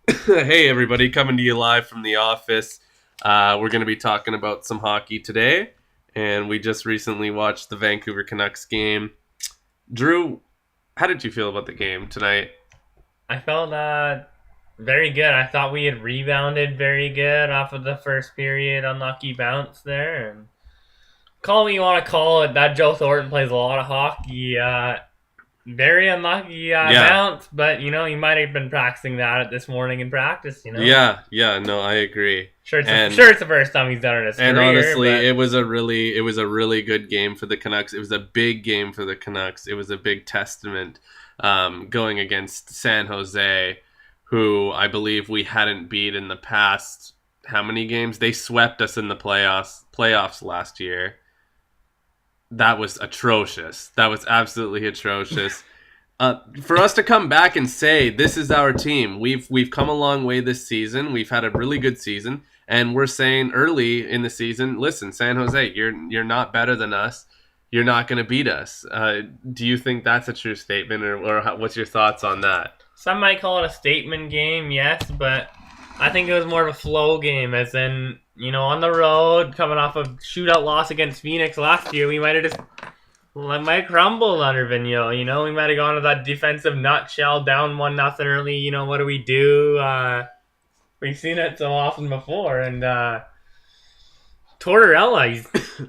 Hey everybody, coming to you live from the office. We're going to be talking about some hockey today, and we just recently watched the Vancouver Canucks game. Drew, how did you feel about the game tonight? I felt very good. I thought we had rebounded very good off of the first period unlucky bounce there. And call what you want to call it. That Joe Thornton plays a lot of hockey. Very unlucky Yeah, bounce, but he might have been practicing that at this morning in practice. yeah, no, I agree. Sure it's the first time he's done it in his And career. honestly, But it was a really good game for the Canucks. It was a big game for the Canucks. It was a big testament going against San Jose, who I believe we hadn't beat in the past. How many games? They swept us in the playoffs last year. That was atrocious. That was absolutely atrocious. For us to come back and say this is our team, we've come a long way this season. We've had a really good season, and we're saying early in the season, listen, San Jose, you're not better than us. You're not going to beat us. Do you think that's a true statement, or what's your thoughts on that? some might call it a statement game, yes, but I think it was more of a flow game, as in, on the road, coming off a shootout loss against Phoenix last year, we might have just crumbled under Vigneault. We might have gone to that defensive nutshell, down 1-0 early. What do we do? We've seen it so often before, and Tortorella, he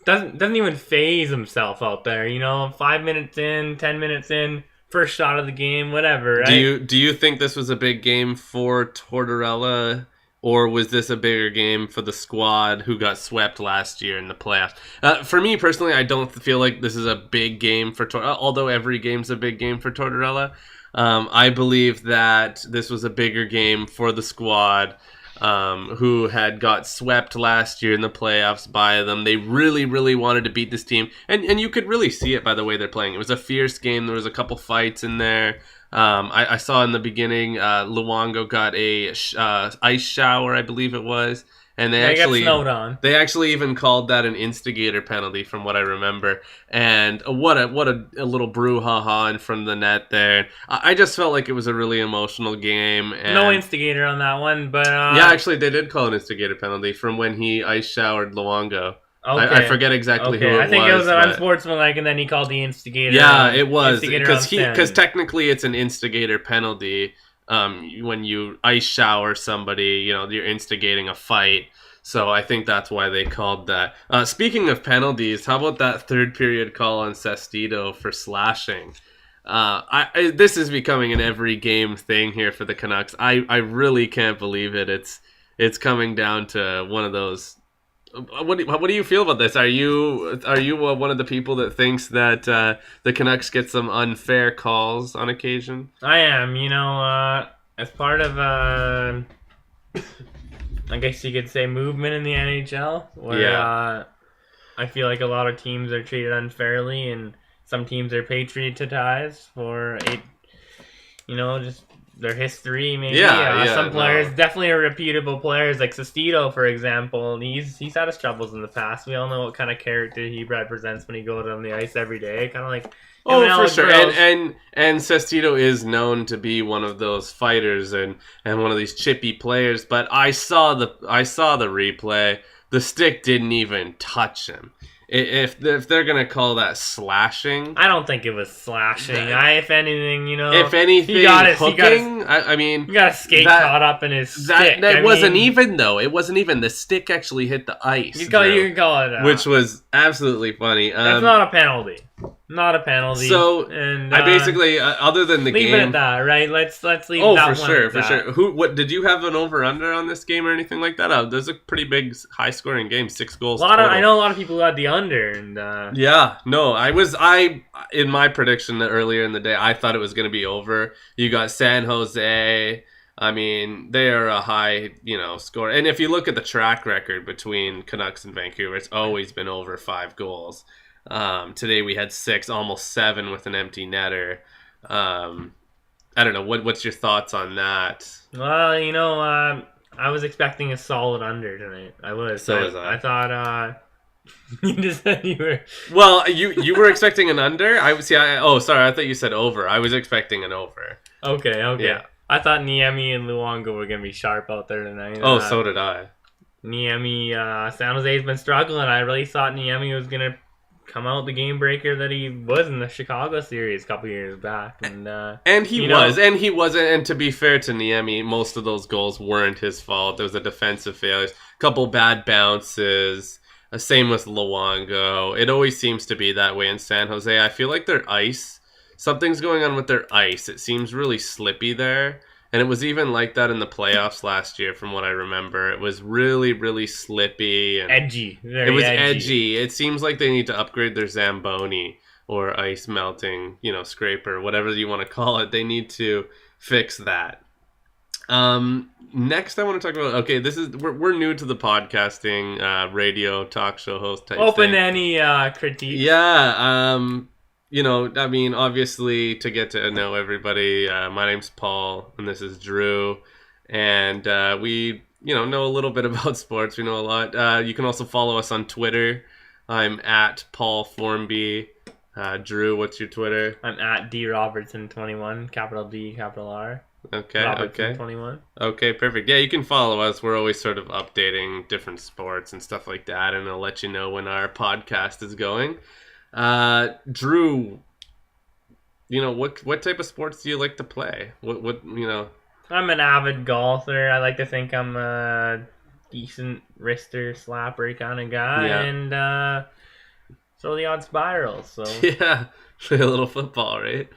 doesn't even phase himself out there. 5 minutes in, 10 minutes in, first shot of the game, whatever. Right? Do you think this was a big game for Tortorella, or was this a bigger game for the squad who got swept last year in the playoffs? For me personally, I don't feel like this is a big game for Tortorella, although every game's a big game for Tortorella. I believe that this was a bigger game for the squad, who had got swept last year in the playoffs by them. They really, really wanted to beat this team. And you could really see it by the way they're playing. It was a fierce game. There was a couple fights in there. I saw in the beginning, Luongo got a ice shower, I believe it was, and They got snowed on. they actually even called that an instigator penalty, from what I remember. And what a little brouhaha in front of the net there. I just felt like it was a really emotional game. And No instigator on that one, but yeah, actually, they did call an instigator penalty from when he ice showered Luongo. okay. I forget exactly who it was. I think it was an but- unsportsmanlike, and then he called the instigator. Yeah, it was instigator because on technically it's an instigator penalty. When you ice shower somebody, you're instigating a fight. So I think that's why they called that. Speaking of penalties, how about that third period call on Sestito for slashing? This is becoming an every game thing here for the Canucks. I really can't believe it. It's coming down to one of those. What do you feel about this? Are you one of the people that thinks that the Canucks get some unfair calls on occasion? I am, as part of I guess you could say movement in the NHL, where Yeah. I feel like a lot of teams are treated unfairly, and some teams are patriotized for just their history. Maybe some players, no. definitely are reputable players, like Sestito, for example. He's had his troubles in the past. We all know what kind of character he represents when he goes on the ice every day. Kind of like Oh, for sure. Gross. And Sestito is known to be one of those fighters and one of these chippy players. But I saw the replay. The stick didn't even touch him. If they're gonna call that slashing, I don't think it was slashing. If anything, if anything, hooking. I mean, he got a skate caught up in his stick. That wasn't even though. It wasn't even. The stick actually hit the ice. You can call it that. Which was absolutely funny. That's not a penalty. Not a penalty. So and I basically, other than the leave game, it at that, right? Let's leave. oh, that for one sure, at for that. sure. What did you have an over under on this game or anything like that? There's a pretty big, high scoring game, 6 goals. I know a lot of people had the under, and yeah, no, I in my prediction earlier in the day, I thought it was going to be over. You got San Jose. I mean, they are a high, score. And if you look at the track record between Canucks and Vancouver, it's always been over 5 goals. Today we had 6, almost 7 with an empty netter. I don't know. What's your thoughts on that? Well, I was expecting a solid under tonight. I was. So was I. I thought you just said you were. Well, you were expecting an under. Sorry. I thought you said over. I was expecting an over. Okay. Yeah. I thought Niemi and Luongo were gonna be sharp out there tonight. Oh, so did I. Niemi, San Jose's been struggling. I really thought Niemi was gonna come out the game breaker that he was in the Chicago series a couple years back, and he was, and he wasn't. And to be fair to Niemi, most of those goals weren't his fault. There was a defensive failures, a couple bad bounces. Same with Luongo. It always seems to be that way in San Jose. I feel like their ice, something's going on with their ice. It seems really slippy there. And it was even like that in the playoffs last year, from what I remember. It was really, really slippy. And edgy. It was edgy. It seems like they need to upgrade their Zamboni or ice melting, scraper, whatever you want to call it. They need to fix that. Next, I want to talk about. Okay, we're new to the podcasting, radio talk show host type. Open thing. any critiques. Yeah. Obviously, to get to know everybody, my name's Paul, and this is Drew, and we, know a little bit about sports. We know a lot. You can also follow us on Twitter. I'm at Paul Formby. Drew, what's your Twitter? I'm at DRobertson21, capital D, capital R. Okay, Robertson 21. Okay, perfect. Yeah, you can follow us. We're always sort of updating different sports and stuff like that, and I'll let you know when our podcast is going. Drew, what type of sports do you like to play? What I'm an avid golfer. I like to think I'm a decent wrister, slapper kind of guy, and so the odd spirals. So yeah, play a little football, right?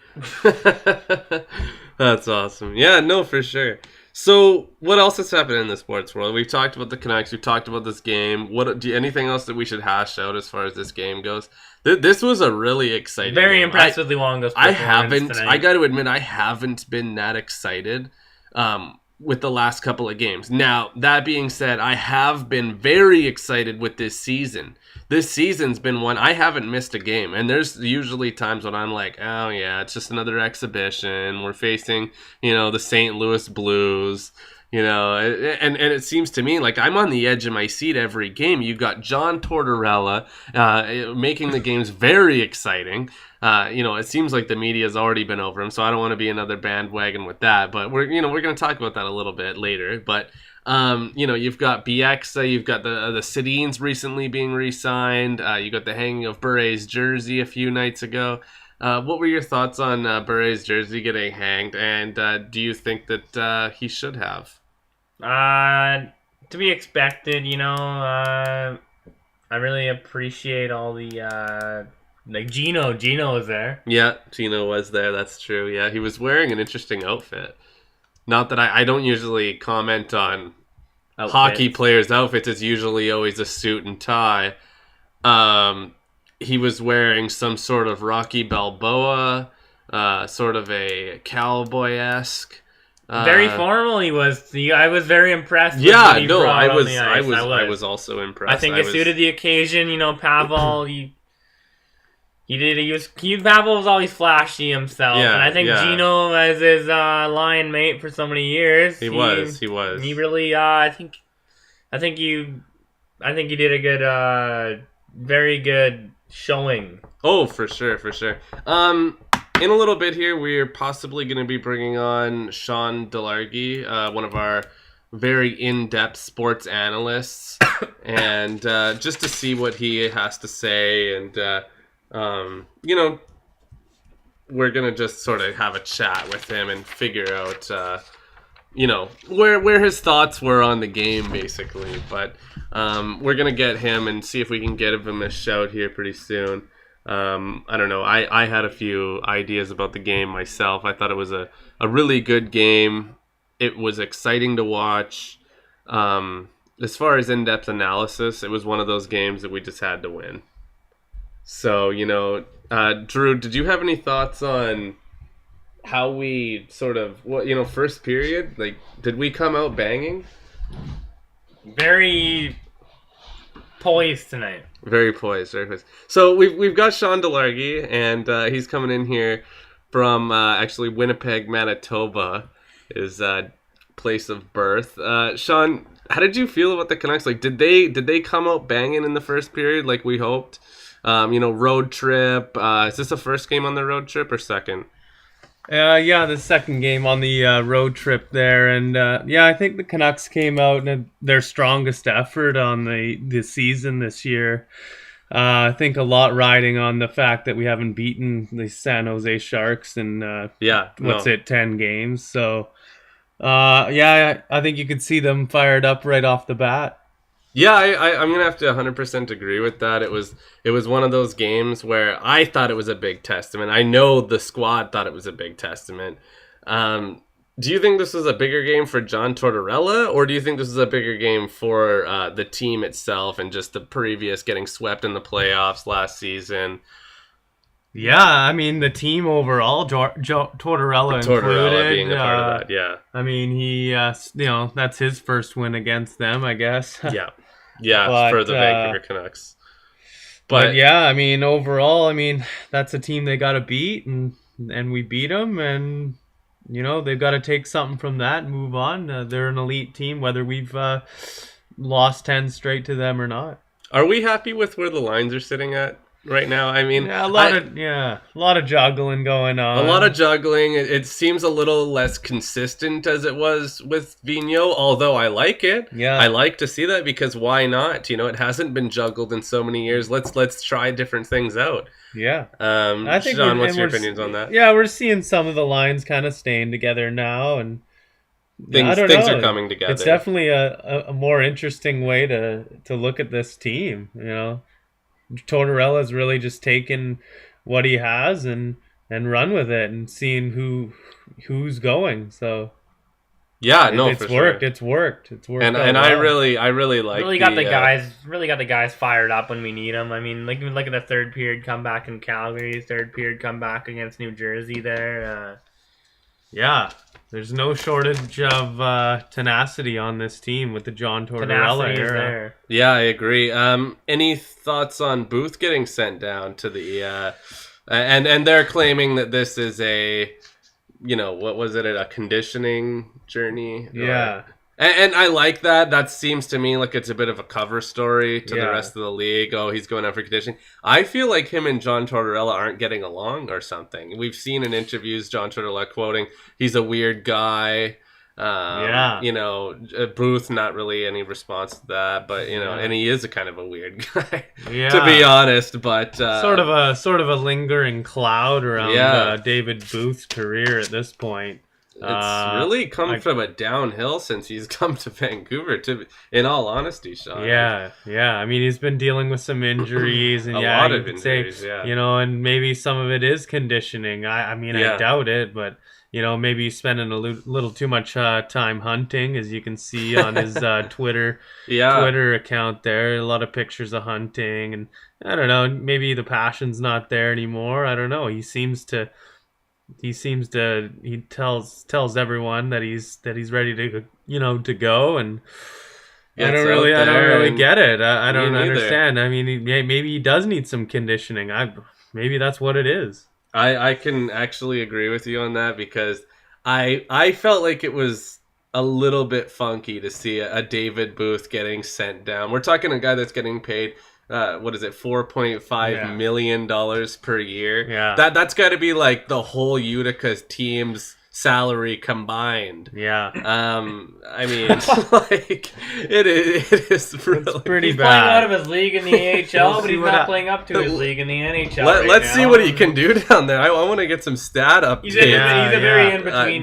That's awesome. Yeah, no, for sure. So, what else has happened in the sports world? We've talked about the Canucks. We've talked about this game. Anything else that we should hash out as far as this game goes? This was a really exciting Very game. impressed with Luongo's performance tonight. I got to admit, I haven't been that excited with the last couple of games. Now, that being said, I have been very excited with this season. This season's been one I haven't missed a game, and there's usually times when I'm like, oh yeah, it's just another exhibition. We're facing, the St. Louis Blues, and it seems to me like I'm on the edge of my seat every game. You've got John Tortorella making the games very exciting. It seems like the media's already been over him, so I don't want to be another bandwagon with that. But we're going to talk about that a little bit later. But you've got Bieksa, you've got the Sedins recently being re-signed. You got the hanging of Bure's jersey a few nights ago. What were your thoughts on Bure's jersey getting hanged, and do you think that he should have? To be expected, I really appreciate all the Gino was there. Yeah, Gino was there. That's true. Yeah, he was wearing an interesting outfit. Not that I don't usually comment on hockey players' outfits. It's usually always a suit and tie. He was wearing some sort of Rocky Balboa, sort of a cowboy-esque. Very formal he was. I was very impressed. Yeah, no, I was also impressed. I think it suited the occasion. Pavel, Pavel was always flashy himself, and I think Gino, as his lion mate for so many years, he was. He really, I think you did a good, very good showing. Oh, for sure. In a little bit here, we're possibly going to be bringing on Sean Delargy, one of our very in-depth sports analysts, and just to see what he has to say, and we're going to just sort of have a chat with him and figure out, where his thoughts were on the game, basically. But we're going to get him and see if we can get him a shout here pretty soon. I don't know. I had a few ideas about the game myself. I thought it was a really good game. It was exciting to watch. As far as in-depth analysis, it was one of those games that we just had to win. So, Drew, did you have any thoughts on how we sort of, first period? Like, did we come out banging? Very poised tonight. Very poised. So we've got Sean Delargy, and he's coming in here from actually Winnipeg, Manitoba, his place of birth. Sean, how did you feel about the Canucks? Like, did they come out banging in the first period like we hoped? Road trip. Is this the first game on the road trip or second? Yeah, the second game on the road trip there, and yeah, I think the Canucks came out in their strongest effort on the season this year. I think a lot riding on the fact that we haven't beaten the San Jose Sharks in Yeah, no. 10 games. So yeah, I think you could see them fired up right off the bat. Yeah, I'm gonna have to 100% agree with that. It was one of those games where I thought it was a big testament. I know the squad thought it was a big testament. Um, do you think this was a bigger game for John Tortorella, or do you think this is a bigger game for the team itself and just the previous getting swept in the playoffs last season? Yeah, I mean the team overall, Tortorella Tortorella included. being a part of that, yeah, I mean he, that's his first win against them, I guess. yeah, yeah, for But the Vancouver Canucks. but But yeah, I mean overall, I mean that's a team they got to beat, and we beat them, and they've got to take something from that and move on. They're an elite team, whether we've lost 10 straight to them or not. are we happy with where the lines are sitting at right now? I mean, Yeah, a lot of juggling going on. a lot of juggling. It seems a little less consistent as it was with Vino, although I like it. Yeah. I like to see that because why not? It hasn't been juggled in so many years. Let's try different things out. Yeah. I think Sean, what's your opinions on that? Yeah, we're seeing some of the lines kind of staying together now, and I don't Things know. are coming together. It's definitely a more interesting way to look at this team. Tortorella's really just taken what he has and run with it and seeing who's going. So yeah, no, it's for worked. sure. It's worked. And well. I really like Really got the guys fired up when we need them. I mean, look at the third period comeback in Calgary, third period comeback against New Jersey there. Yeah, there's no shortage of tenacity on this team with the John Tortorella era. There. Yeah, I agree. Any thoughts on Booth getting sent down to the and they're claiming that this is a what was it, a conditioning journey? Yeah. And I like that. That seems to me like it's a bit of a cover story to the Yeah. rest of the league. Oh, he's going out for conditioning. I feel like him and John Tortorella aren't getting along or something. We've seen in interviews John Tortorella quoting, he's a weird guy. Yeah. Booth, not really any response to that, but and he is a kind of a weird guy, Yeah. to be honest. But sort of a lingering cloud around Yeah. David Booth's career at this point. it's really come from a downhill since he's come to Vancouver. In all honesty, Sean. Yeah. I mean, he's been dealing with some injuries, and A yeah, lot you of could say, injuries, yeah. and maybe some of it is conditioning. I mean, Yeah. I doubt it, but maybe he's spending a little too much time hunting, as you can see on his Twitter account there. A lot of pictures of hunting, and I don't know, maybe the passion's not there anymore. I don't know. He tells everyone that he's ready to to go, and I don't really get it. I don't understand. I mean, maybe he does need some conditioning. Maybe that's what it is. I can actually agree with you on that because I felt like it was a little bit funky to see a David Booth getting sent down. We're talking a guy that's getting paid $4.5 million per year. Yeah. That's got to be like the whole Utica's team's salary combined. Yeah. I mean, like it is really pretty He's bad. playing out of his league in the AHL, but he's not playing up to his league in the NHL. Let's see what he can do down there. I want to get some stat updates. He's a very in between.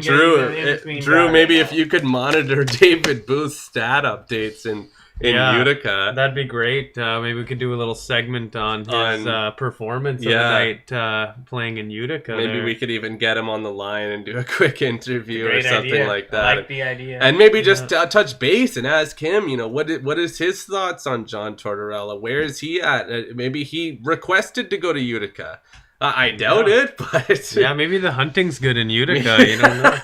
Drew, maybe if you could monitor David Booth's stat updates in Utica, that'd be great. Maybe we could do a little segment on his performance of the night playing in Utica. Maybe we could even get him on the line and do a quick interview or something like that. I like the idea. And maybe just touch base and ask him, what is his thoughts on John Tortorella? Where is he at? Maybe he requested to go to Utica. I doubt it, but maybe the hunting's good in Utica.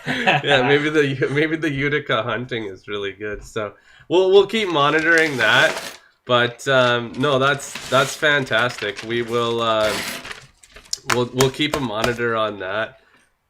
Yeah, maybe the Utica hunting is really good. So we'll keep monitoring that. But no, that's fantastic. We will we'll keep a monitor on that.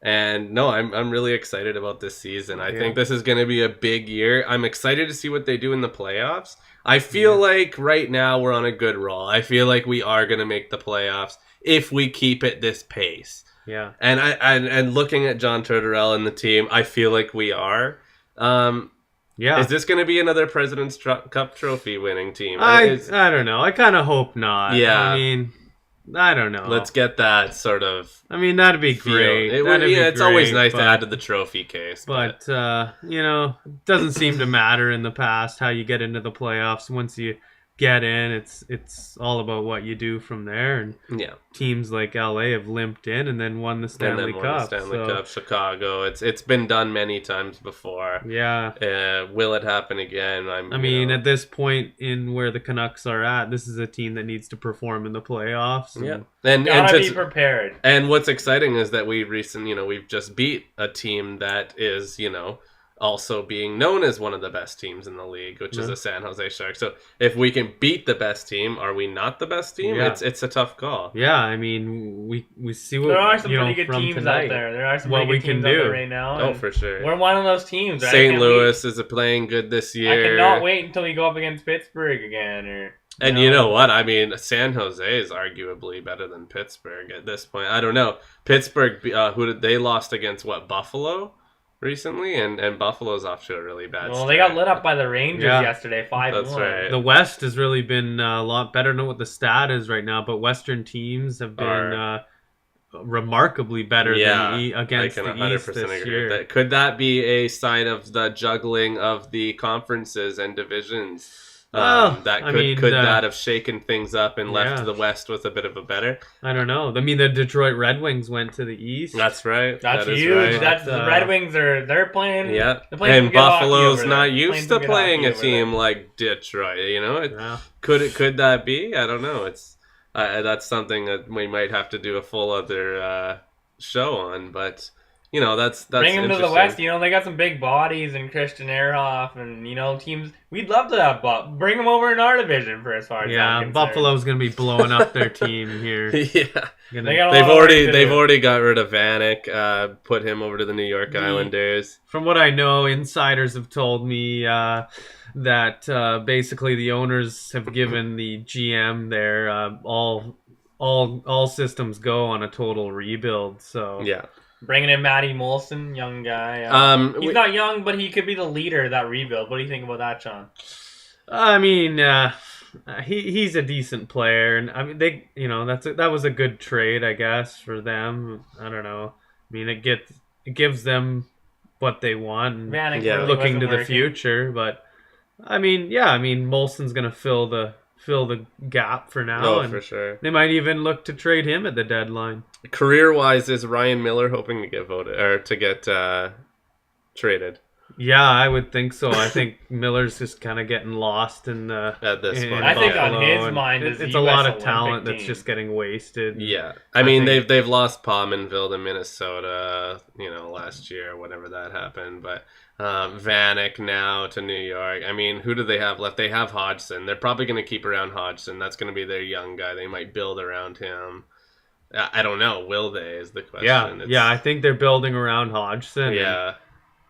And no, I'm really excited about this season. I think this is going to be a big year. I'm excited to see what they do in the playoffs. I feel like right now we're on a good roll. I feel like we are going to make the playoffs if we keep it this pace. Yeah. And looking at John Tortorella and the team, I feel like we are. Yeah. Is this going to be another President's Cup trophy winning team? I don't know. I kind of hope not. Yeah. I mean, I don't know. Let's get that sort of. I mean, that'd be feel. great. It's always nice to add to the trophy case. But it doesn't seem to matter in the past how you get into the playoffs. Once you get in, it's all about what you do from there. And teams like LA have limped in and then won the Stanley Cup. Cup, Chicago. It's been done many times before. Yeah. Will it happen again? I mean, at this point in where the Canucks are at, this is a team that needs to perform in the playoffs. And gotta be prepared. And what's exciting is that we've just beat a team that is, also being known as one of the best teams in the league, which is the San Jose Sharks. So if we can beat the best team, are we not the best team? Yeah. It's a tough call. Yeah, I mean, we see what there are some pretty good from teams tonight, out there. There are some what pretty good we can teams out do there right now. Oh, for sure. We're one of those teams. Right? St. Louis is playing good this year. I cannot wait until we go up against Pittsburgh again. And you know what? I mean, San Jose is arguably better than Pittsburgh at this point. I don't know. Pittsburgh, who did they lost against? What, Buffalo? Recently, and Buffalo's off to a really bad start. Well, they got lit up by the Rangers yesterday, 5-1. That's right. The West has really been a lot better. I don't know what the stat is right now, but Western teams have been remarkably better than against the East this year. Could that be a sign of the juggling of the conferences and divisions? Could that have shaken things up and left the West with a bit of a better? I don't know. I mean, the Detroit Red Wings went to the East. That's right. That's huge. Right. That's the Red Wings they're playing. Yeah, they're playing and Buffalo's not used to playing a team like Detroit. Could that be? I don't know. It's that's something that we might have to do a full other show on, but. That's bring them to the West. They got some big bodies and Christian Ehrhoff and teams. We'd love to have bring them over in our division for as far as I'm concerned. Buffalo's gonna be blowing up their team here. They've already got rid of Vanek. Put him over to the New York Islanders. From what I know, insiders have told me that basically the owners have given the GM their all systems go on a total rebuild. So bringing in Matty Molson, young guy. He's not young, but he could be the leader of that rebuild. What do you think about that, Sean? I mean, he's a decent player, and I mean that was a good trade, I guess, for them. I don't know. I mean, it gives them what they want, looking to the future. But I mean, Molson's gonna fill the gap for now. For sure. They might even look to trade him at the deadline. Career-wise, is Ryan Miller hoping to get voted or to get traded? Yeah, I would think so. I think Miller's just kind of getting lost in the. At this point, I think on his mind, it's a lot of talent that's just getting wasted. Yeah, I mean they've lost Pominville to Minnesota, last year, whenever that happened, but. Vanek now to New York. I mean, who do they have left? They have Hodgson. They're probably going to keep around Hodgson. That's going to be their young guy. They might build around him. I don't know. Will they is the question. Yeah, I think they're building around Hodgson. Yeah.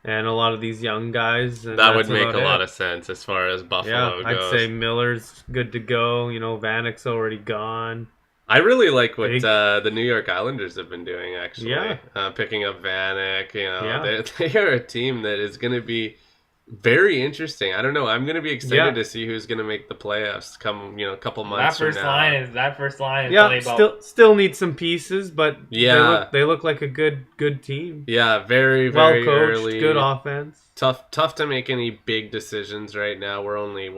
And a lot of these young guys. And that would make a lot of sense as far as Buffalo goes. I'd say Miller's good to go. Vanek's already gone. I really like what the New York Islanders have been doing, actually. Yeah. Picking up Vanek. They are a team that is going to be very interesting. I don't know. I'm going to be excited to see who's going to make the playoffs come, a couple months from now. That first line is still need some pieces, but they look like a good team. Yeah, very, very well coached, early. good offense. Tough to make any big decisions right now. We're only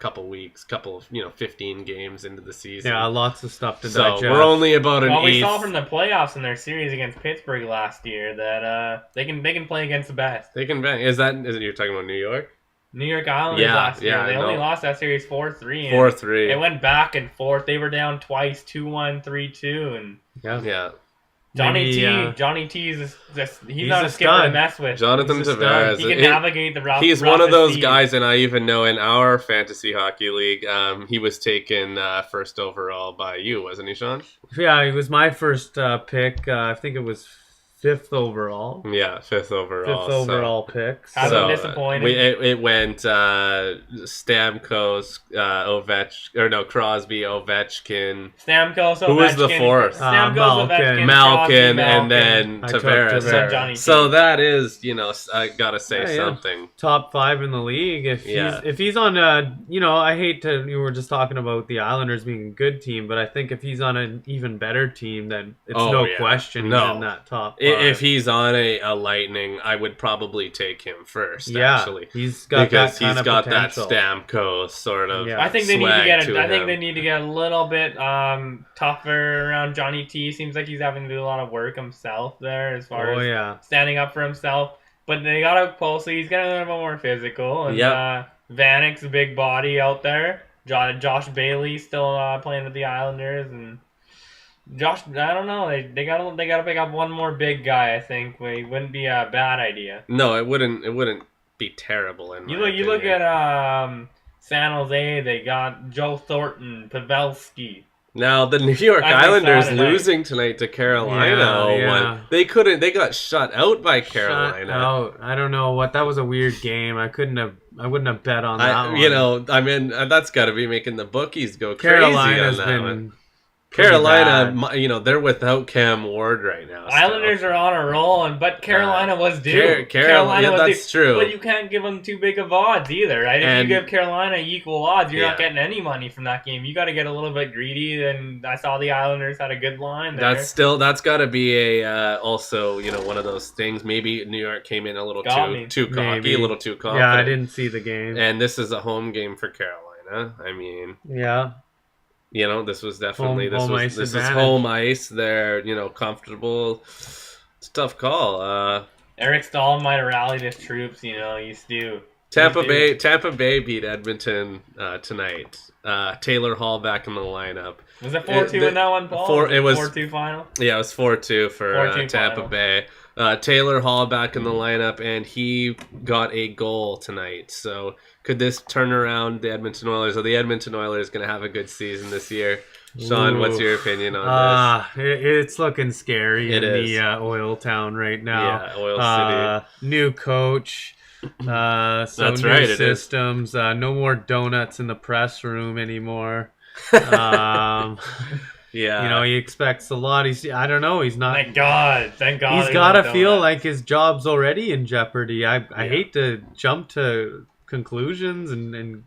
couple weeks, 15 games into the season. Yeah, lots of stuff to digest. We're only about an eighth. We saw from the playoffs in their series against Pittsburgh last year that they can play against the best. They can bang. Is it you're talking about New York? New York Islanders last year. They only lost that series 4-3. 4-3. It went back and forth. They were down twice, 2-1, 3-2, and yeah. Johnny T is he's not a skipper to mess with. Jonathan Tavares. He can navigate the rough. He's one of those guys, and I even know in our fantasy hockey league, he was taken first overall by you, wasn't he, Sean? Yeah, he was my first pick. I think it was 5th overall. Yeah, 5th overall. 5th overall pick. Hasn't So disappointed. it went Stamkos, Crosby, Ovechkin. Stamkos, Who was the Ovechkin, fourth? Stamkos, Malkin. Crosby, Malkin, and Malkin. then I took Tavares. Tavares. Johnny T. So that is, I gotta say Yeah. something. Top 5 in the league. If he's on I hate to. We were just talking about the Islanders being a good team, but I think if he's on an even better team, then it's question he's in that top 5. If he's on a Lightning, I would probably take him first. Yeah, actually, he's got because that kind he's of got potential. that Stamkos sort of. Yeah. I think they need to get. I think him. they need to get a little bit tougher around Johnny T. Seems like he's having to do a lot of work himself there, as far as standing up for himself. But they gotta closely. He's getting a little bit more physical. And Vanek's a big body out there. Josh Bailey still playing with the Islanders, and Josh. I don't know. They gotta pick up one more big guy. I think it wouldn't be a bad idea. No, it wouldn't. It wouldn't be terrible. In you look at San Jose. They got Joe Thornton, Pavelski. Now the New York Islanders losing tonight to Carolina. They couldn't. They got shut out by Carolina. Shut out. I don't know what. That was a weird game. I wouldn't have bet on that one. That's got to be making the bookies go crazy Carolina's on that been one. Carolina, they're without Cam Ward right now. Islanders are on a roll, but Carolina was due. Carolina was that's true. But you can't give them too big of odds either, right? If you give Carolina equal odds, you're not getting any money from that game. You got to get a little bit greedy, and I saw the Islanders had a good line there. That's got to be also one of those things. Maybe New York came in a little too cocky, a little too confident. Yeah, I didn't see the game. And this is a home game for Carolina. I mean, yeah. This was definitely this is home ice. They're comfortable. It's a tough call. Eric Stahl might have rallied his troops. He's due. Tampa Bay beat Edmonton tonight. Taylor Hall back in the lineup. Was it 4-2 in that one, Paul? It was 4-2 final. Yeah, it was 4-2 for 4-2 Tampa final. Bay. Taylor Hall back in the lineup, and he got a goal tonight. So could this turn around the Edmonton Oilers? Are the Edmonton Oilers going to have a good season this year? Sean, what's your opinion on this? It's looking scary in is. the oil town right now. Yeah, Oil City. New coach. That's right, new systems. No more donuts in the press room anymore. Yeah, he expects a lot. I don't know. He's not. Thank God. He's got to feel like his job's already in jeopardy. I hate to jump to conclusions and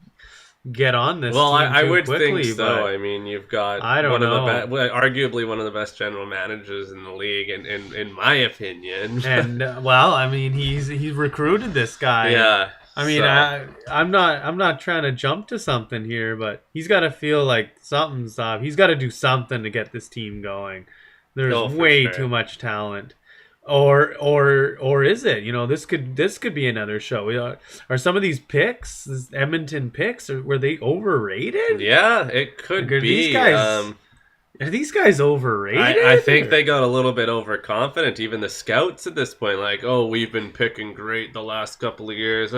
get on this. Well, team I would quickly, think so. I mean, you've got arguably one of the best general managers in the league, and in my opinion. And he's recruited this guy. Yeah. I mean, I'm not trying to jump to something here, but he's got to feel like something's up. He's got to do something to get this team going. There's way too much talent. Or is it? This could be another show. Are some of these picks, these Edmonton picks, were they overrated? Yeah, it could be. Are these guys overrated? I think they got a little bit overconfident. Even the scouts at this point, like, we've been picking great the last couple of years.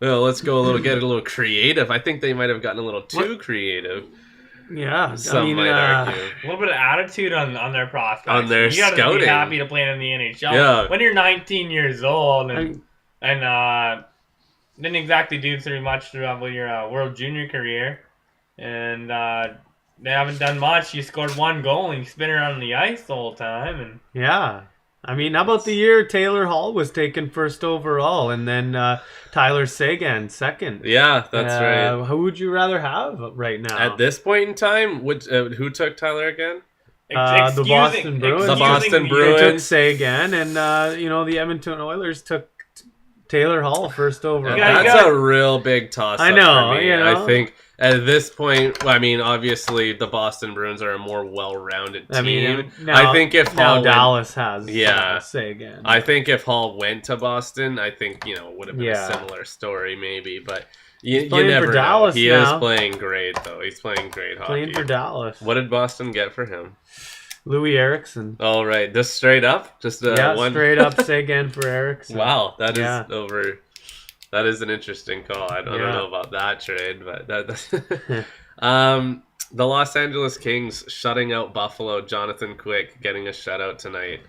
Well, let's go get a little creative. I think they might have gotten a little too creative. Yeah, some might argue. A little bit of attitude on their prospects. On their scouting. You gotta be happy to play in the NHL. Yeah. When you're 19 years old and didn't exactly do too much throughout your World Junior career, and they haven't done much. You scored one goal and you spin around on the ice the whole time. And yeah. I mean, how about the year Taylor Hall was taken first overall, and then Tyler Seguin second? Yeah, that's right. Who would you rather have right now? At this point in time, who took Tyler again? The Boston Bruins. The Boston Bruins took Seguin, and the Edmonton Oilers took Taylor Hall first overall. That's a real big toss-up I know. for me. I think at this point, obviously the Boston Bruins are a more well-rounded team. I think if Hall Dallas has Seguin. I think if Hall went to Boston, I think it would have been a similar story maybe, but you never know. He is playing great though. He's playing great hockey. Playing for Dallas. What did Boston get for him? Louis Eriksson. Oh, right. Just straight up? Just one? Straight up Seguin for Eriksson. Wow, that is over. That is an interesting call. I don't know about that trade, but the Los Angeles Kings shutting out Buffalo. Jonathan Quick getting a shutout tonight.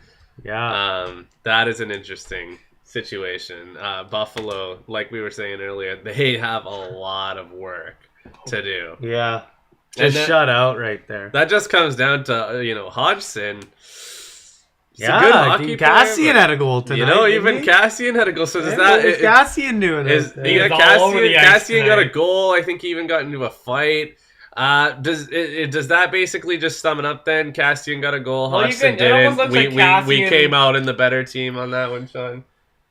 Yeah. That is an interesting situation. Buffalo, like we were saying earlier, they have a lot of work to do. Yeah. And Just shut out right there. That just comes down to, Hodgson. He's a Yeah, good I hockey think player, Cassian but, had a goal tonight. even Cassian had a goal. So does What was that Cassian doing? is out there? all over the ice Cassian got a tonight. goal? I think he even got into a fight. Does that basically just sum it up then? Cassian got a goal. Well, Hodgson it almost didn't. looks like We Cassian- came out in the better team on that one, Sean.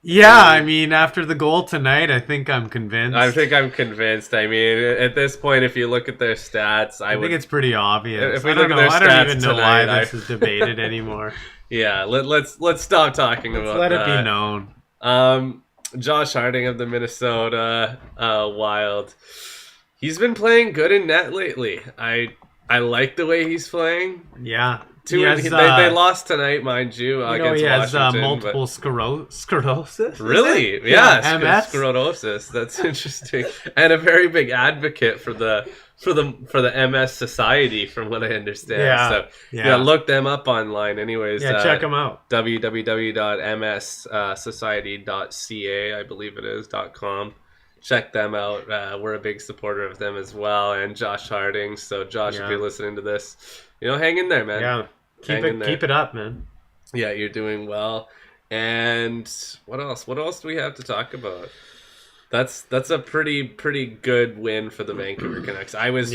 Yeah, I mean, after the goal tonight, I think I'm convinced. I think I'm convinced. I mean, at this point, if you look at their stats, I think it's pretty obvious. If we I don't look at know. their I don't stats even know tonight, why this is debated anymore. yeah. Let's stop talking about Let that. it be known. Josh Harding of the Minnesota Wild. He's been playing good in net lately. I like the way he's playing. Yeah. They lost tonight, mind you, against he has Washington. multiple sclerosis. Really? Is it? Yeah, MS. sclerosis. That's interesting. And a very big advocate for the MS Society, from what I understand. Yeah. So Yeah. look them up online. Anyways, Yeah, check them out. www.mssociety.ca, I believe it is .com. Check them out. We're a big supporter of them as well, and Josh Harding. So Josh, if Yeah. you're listening to this, hang in there, man. Yeah. Hang in there. Keep it up, man. Yeah, you're doing well. And what else? What else do we have to talk about? That's a pretty good win for the Vancouver Canucks. I was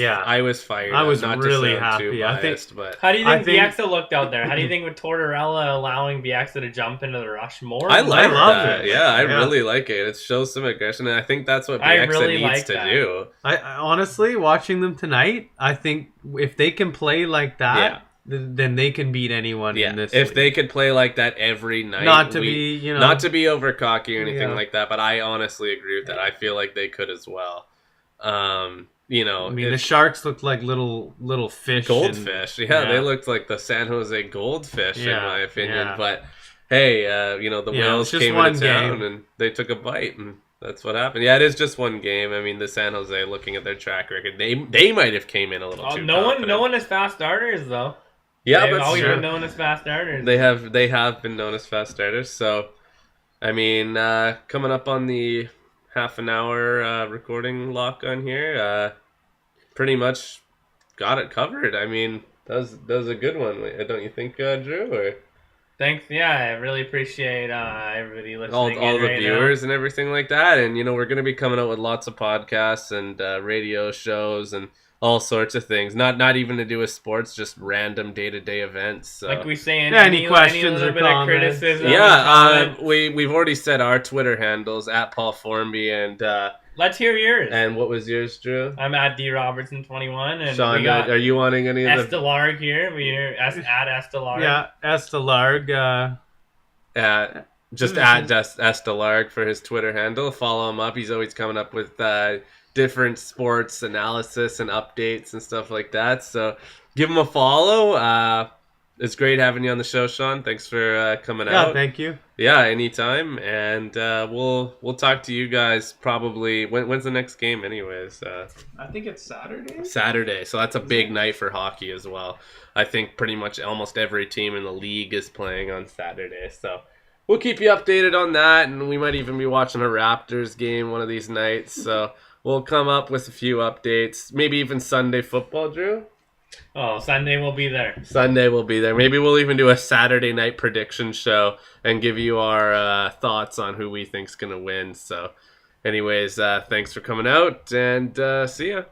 fired. I was not really to sound happy. Too I think- biased, but How do you I think think- Bieksa looked out there? How do you think with Tortorella allowing Bieksa to jump into the rush more? I love love that. it. Yeah, I Yeah. really like it. It shows some aggression, and I think that's what I Bieksa really needs like to that. do. I honestly, watching them tonight, I think if they can play like that, Yeah. then they can beat anyone Yeah, in this. if league. they could play like that every night, Not to be, not to be over cocky or anything Yeah. like that, but I honestly agree with that. I feel like they could as well. I mean, the it's Sharks looked like little fish. goldfish. Yeah, they looked like the San Jose goldfish, in Yeah, my opinion. yeah. But hey, the Yeah, whales it's just came one into town game. and they took a bite, and that's what happened. Yeah, it is just one game. I mean, the San Jose, looking at their track record, they might have came in a little too no confident. one is fast starters though. Yeah, They've but always sure. been known as fast starters. They have been known as fast starters. So, I mean, coming up on the half an hour recording lock on here, pretty much got it covered. I mean, that was a good one, don't you think, Drew? Or Thanks. Yeah, I really appreciate everybody listening. all in the right viewers and everything like that. And we're going to be coming out with lots of podcasts and radio shows and all sorts of things. Not even to do with sports, just random day-to-day events. So. Like we say, any questions little or bit comments? of criticism. Yeah, comment. we've already said our Twitter handles at Paul Formby Let's hear yours. and what was yours, Drew? I'm at DRobertson21, and Sean, we got are you wanting any of the Estelarg here. We're at Estelarg. Yeah, Estelarg. just at Estelarg for his Twitter handle? Follow him up. He's always coming up with different sports analysis and updates and stuff like that. So give him a follow. It's great having you on the show, Sean. Thanks for coming Yeah, out. thank you. Yeah, anytime. And we'll talk to you guys probably. When's the next game, anyways? I think it's Saturday. Saturday. So that's a big night for hockey as well. I think pretty much almost every team in the league is playing on Saturday. So we'll keep you updated on that, and we might even be watching a Raptors game one of these nights. So we'll come up with a few updates. Maybe even Sunday football, Drew? Oh, Sunday we'll be there. Sunday we'll be there. Maybe we'll even do a Saturday night prediction show and give you our thoughts on who we think's going to win. So anyways, thanks for coming out, and see ya.